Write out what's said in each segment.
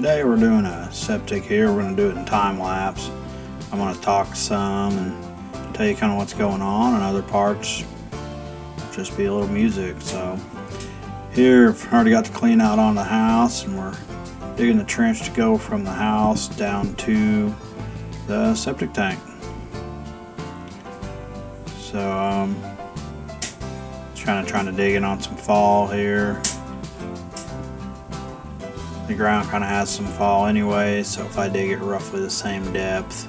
Today we're doing a septic here. We're going to do it in time lapse. I'm going to talk some and tell you kind of what's going on, and other parts just be a little music. So here I've already got the clean out on the house, and we're digging the trench to go from the house down to the septic tank. So trying to dig in on some fall here. The ground kind of has some fall anyway, so if I dig it roughly the same depth,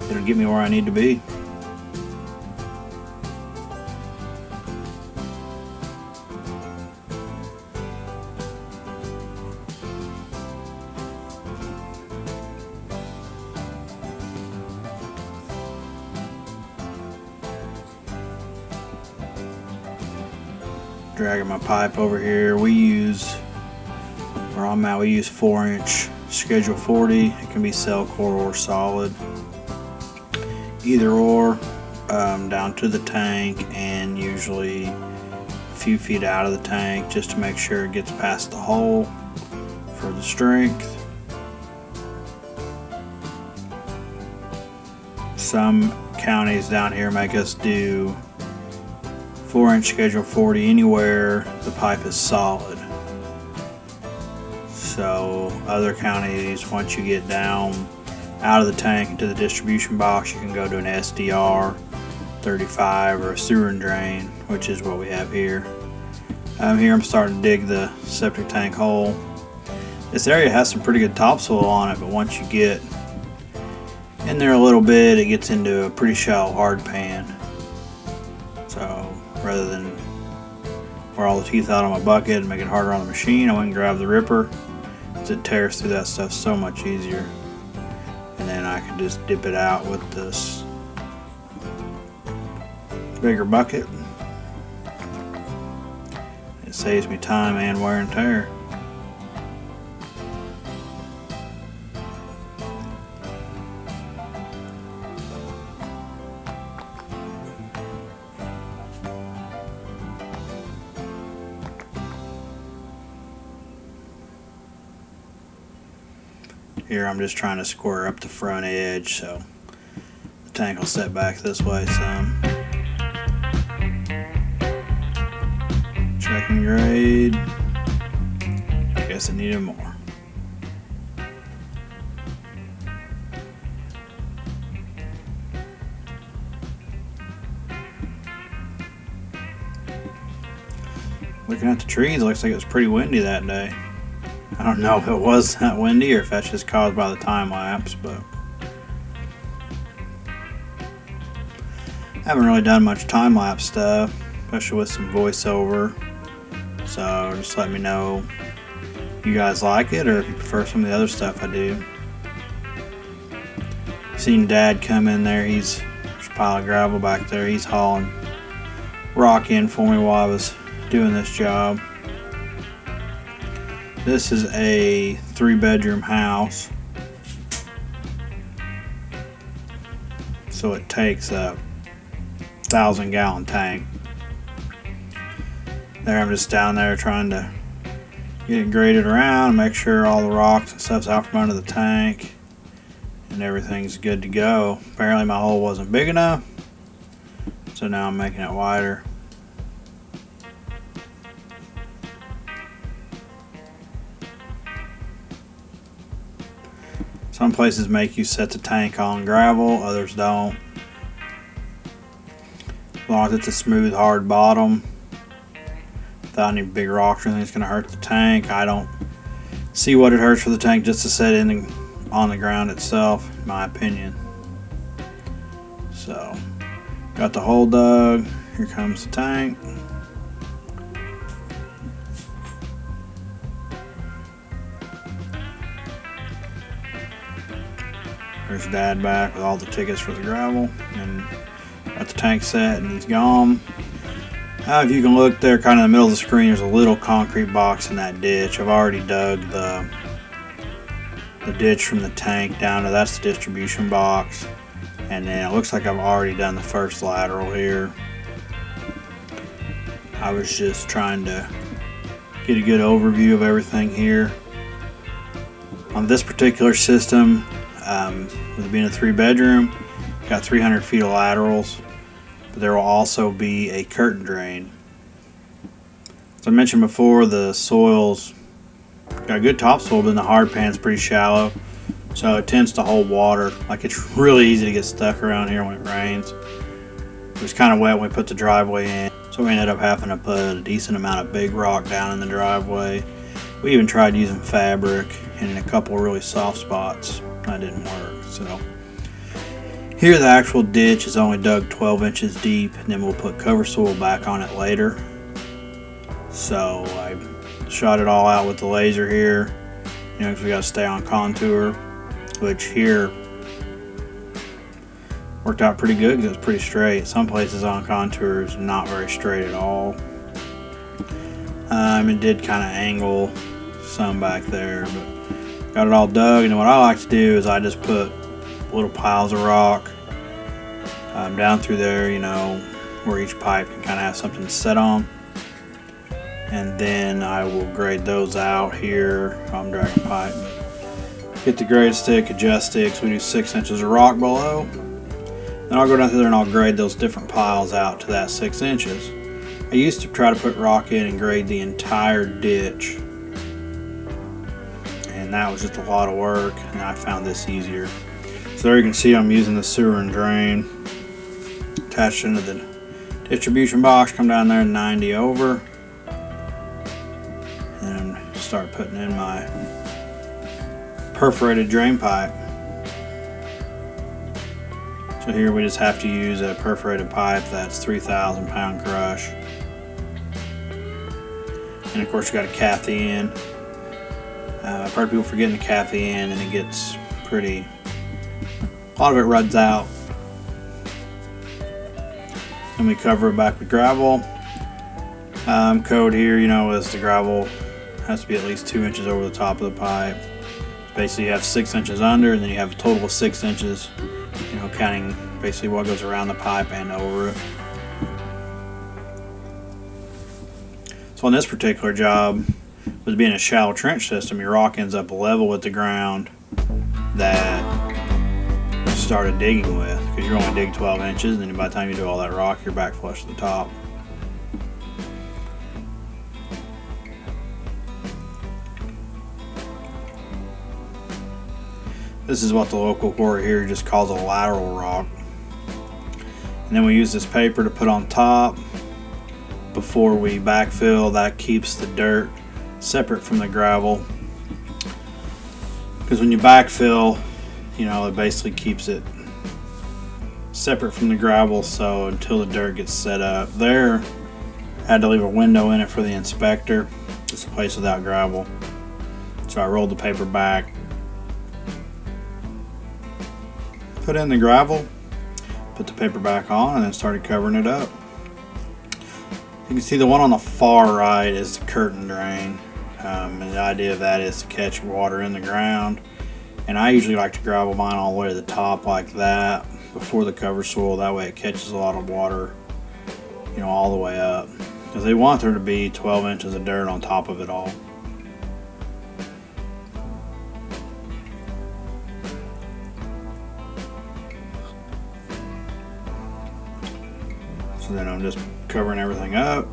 it'll get me where I need to be. Dragging my pipe over here. We use 4-inch schedule 40. It can be cell core or solid, either or, down to the tank, and usually a few feet out of the tank just to make sure it gets past the hole for the strength. Some counties down here make us do 4-inch schedule 40 anywhere the pipe is solid. So other counties, once you get down out of the tank into the distribution box, you can go to an SDR 35 or a sewer and drain, which is what we have here. Here I'm starting to dig the septic tank hole. This area has some pretty good topsoil on it, but once you get in there a little bit, it gets into a pretty shallow hard pan. So rather than wear all the teeth out on my bucket and make it harder on the machine, I went and grabbed the ripper. It tears through that stuff so much easier, and then I can just dip it out with this bigger bucket. It saves me time and wear and tear. Here I'm just trying to square up the front edge so the tank will set back this way some. Checking grade. I guess it needed more. Looking at the trees, looks like it was pretty windy that day. I don't know if it was that windy or if that's just caused by the time lapse, but I haven't really done much time lapse stuff, especially with some voiceover. So just let me know if you guys like it or if you prefer some of the other stuff I do. Seen Dad come in there. There's a pile of gravel back there. He's hauling rock in for me while I was doing this job. This is a 3-bedroom house, so it takes a 1,000-gallon tank. There I'm just down there trying to get it graded around, make sure all the rocks and stuff's out from under the tank and everything's good to go. Apparently my hole wasn't big enough, so now I'm making it wider. Some places make you set the tank on gravel, others don't. As long as it's a smooth, hard bottom, without any big rocks or anything that's going to hurt the tank. I don't see what it hurts for the tank just to set it on the ground itself, in my opinion. So, got the hole dug. Here comes the tank. There's Dad back with all the tickets for the gravel, and got the tank set, and he's gone. If you can look there kind of in the middle of the screen, there's a little concrete box in that ditch. I've already dug the ditch from the tank down to that's the distribution box, and then it looks like I've already done the first lateral here. I was just trying to get a good overview of everything here. On this particular system, with it being a 3-bedroom, got 300 feet of laterals, but there will also be a curtain drain. As I mentioned before, the soil's got good topsoil, but then the hard pan's pretty shallow, so it tends to hold water. Like, it's really easy to get stuck around here when it rains. It was kind of wet when we put the driveway in, so we ended up having to put a decent amount of big rock down in the driveway. We even tried using fabric, and in a couple really soft spots that didn't work. So here the actual ditch is only dug 12 inches deep, and then we'll put cover soil back on it later. So I shot it all out with the laser here, because we got to stay on contour, which here worked out pretty good because it's pretty straight. Some places on contour is not very straight at all. It did kind of angle some back there, but got it all dug. And what I like to do is I just put little piles of rock down through there, where each pipe can kind of have something to set on. And then I will grade those out here. I'm dragging pipe. Get the grade stick, adjust it, so we do 6 inches of rock below. Then I'll go down through there and I'll grade those different piles out to that 6 inches. I used to try to put rock in and grade the entire ditch, and that was just a lot of work, and I found this easier. So there you can see I'm using the sewer and drain attached into the distribution box. Come down there 90 over and start putting in my perforated drain pipe. So here we just have to use a perforated pipe that's 3,000 pound crush. And of course you got to cap the end. I've heard people forgetting to cap the end, and it gets pretty, a lot of it runs out. And we cover it back with gravel. Code here, is the gravel has to be at least 2 inches over the top of the pipe. Basically you have 6 inches under, and then you have a total of 6 inches, counting basically what goes around the pipe and over it. So on this particular job, with being a shallow trench system, your rock ends up level with the ground that you started digging with, because you're only digging 12 inches, and then by the time you do all that rock, you're back flush to the top. This is what the local quarry here just calls a lateral rock. And then we use this paper to put on top before we backfill. That keeps the dirt separate from the gravel. Because when you backfill, it basically keeps it separate from the gravel, so until the dirt gets set up. There, I had to leave a window in it for the inspector. It's a place without gravel. So I rolled the paper back, put in the gravel, put the paper back on, and then started covering it up. You can see the one on the far right is the curtain drain. And the idea of that is to catch water in the ground. And I usually like to gravel mine all the way to the top like that before the cover soil. That way it catches a lot of water, all the way up. Because they want there to be 12 inches of dirt on top of it all. So then I'm just covering everything up.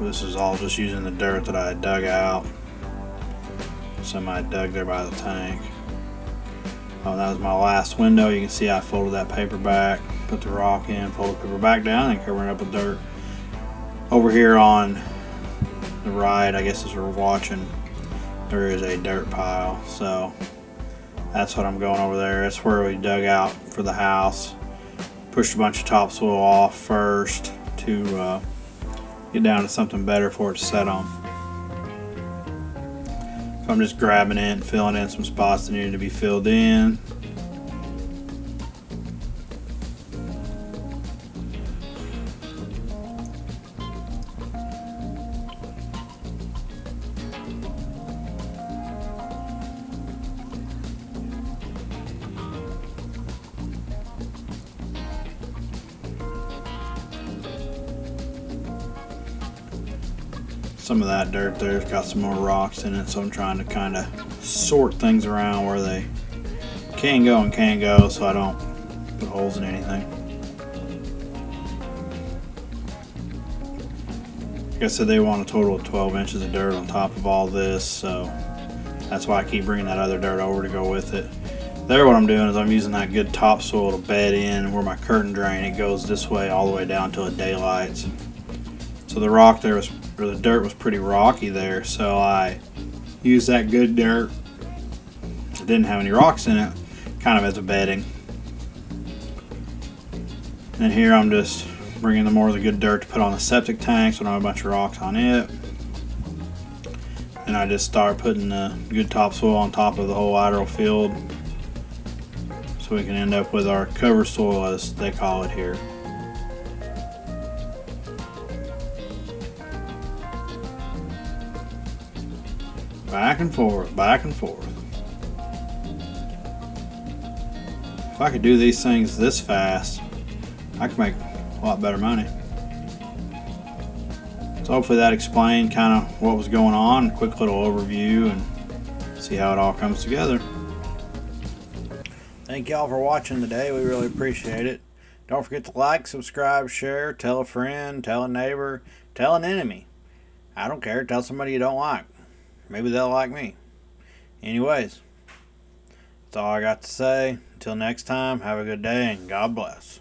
This is all just using the dirt that I had dug out. Somebody dug there by the tank. Oh, that was my last window. You can see I folded that paper back, put the rock in, folded the paper back down, and covering it up with dirt. Over here on the right, I guess as we're watching, there is a dirt pile. So that's what I'm going over there. That's where we dug out for the house. Pushed a bunch of topsoil off first to get down to something better for it to set on. So I'm just grabbing it and filling in some spots that needed to be filled in. some of that dirt there's got some more rocks in it, so I'm trying to kind of sort things around where they can go and can't go, so I don't put holes in anything. Like I said, they want a total of 12 inches of dirt on top of all this, so that's why I keep bringing that other dirt over to go with it. There, what I'm doing is I'm using that good topsoil to bed in where my curtain drain. It goes this way all the way down till it daylights. So the rock there was, or the dirt was pretty rocky there, so I used that good dirt. It didn't have any rocks in it, kind of as a bedding. And here I'm just bringing the more of the good dirt to put on the septic tank, so I don't have a bunch of rocks on it. And I just start putting the good topsoil on top of the whole lateral field, so we can end up with our cover soil, as they call it here. Back and forth, back and forth. If I could do these things this fast, I could make a lot better money. So hopefully that explained kind of what was going on, quick little overview, and see how it all comes together. Thank y'all for watching today. We really appreciate it. Don't forget to like, subscribe, share, tell a friend, tell a neighbor, tell an enemy. I don't care. Tell somebody you don't like. Maybe they'll like me. Anyways, that's all I got to say. Until next time, have a good day and God bless.